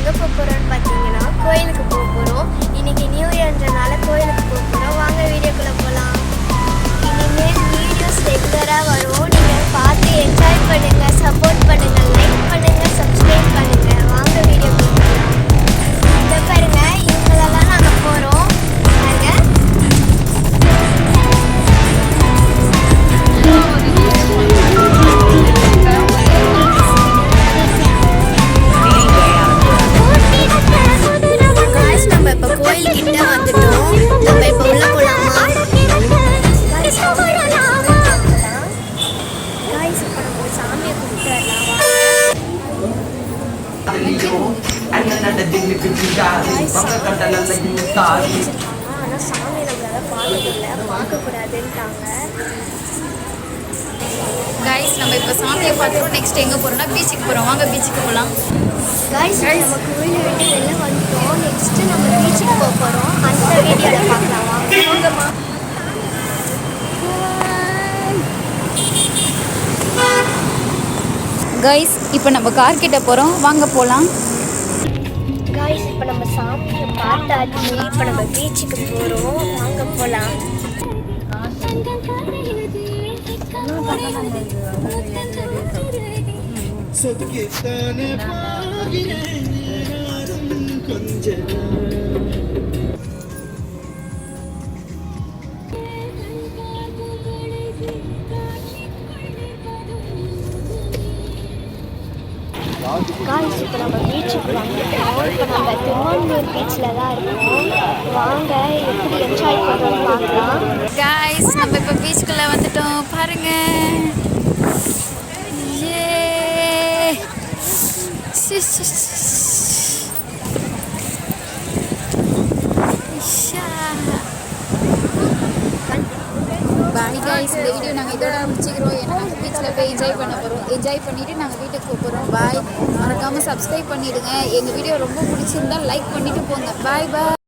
எங்கே போக போகிறோன்னு பார்த்தீங்கன்னா கோயிலுக்கு போக போகிறோம். இன்றைக்கி நியூ இயர்ன்றனால கோயிலுக்கு போக போகிறோம். வாங்க வீடியோக்குள்ளே போகலாம். இனிமேல் வீடியோஸ் ரெகுலராக வரும். நீங்கள் பார்த்து என்ஜாய் பண்ணுங்கள், சப்போர்ட் பண்ணுங்கள், லைக் பண்ணுங்கள், சப்ஸ்கிரைப் பண்ணுங்கள். வாங்க வீடியோக்குள்ளே போகலாம். இதை பாருங்கள், இவங்களெல்லாம் நாங்கள் போகிறோம். கைஸ் நம்ம இப்போ சாமியை பார்த்துருவோம். நெக்ஸ்ட் எங்கே போகிறோம்னா பீச்சுக்கு போகிறோம். வாங்க பீச்சுக்கு போகலாம். கைஸ் நம்ம கோயிலை விட்டு வெளில வந்துட்டோம். நெக்ஸ்ட்டு நம்ம பீச்சுக்கு போக போகிறோம். அந்த வீடியோவில் பார்க்கலாம். வாங்கம்மா. கைஸ் இப்போ நம்ம கார் கிட்ட போகிறோம். வாங்க போகலாம். கைஸ் இப்போ நம்ம சாமியை பார்த்தாச்சு. இப்போ நம்ம பீச்சுக்கு போகிறோம். வாங்க போகலாம். காய்ஸ் இப்போ நம்ம பீச்சுக்கு வந்துட்டோம். இப்போ நம்ம திருவான்மூர் பீச்சில் தான் இருக்கோம். வாங்க எப்படி என்ஜாய் பண்ணுறோன்னு பார்க்கலாம். கைஸ் நம்ம இப்போ பீச்சுக்குள்ளே வந்துட்டோம். பாருங்க. பாய் கைஸ், இந்த வீடியோ நாங்கள் இதோட முடிச்சுக்கிறோம். ஏன்னா நாங்கள் பீச்சில் போய் என்ஜாய் பண்ண போகிறோம். என்ஜாய் பண்ணிவிட்டு நாங்கள் வீட்டுக்கு போக போகிறோம். பாய். மறக்காமல் சப்ஸ்கிரைப் பண்ணிவிடுங்க. எங்கள் வீடியோ ரொம்ப பிடிச்சிருந்தா லைக் பண்ணிவிட்டு போங்க. பாய் பாய்.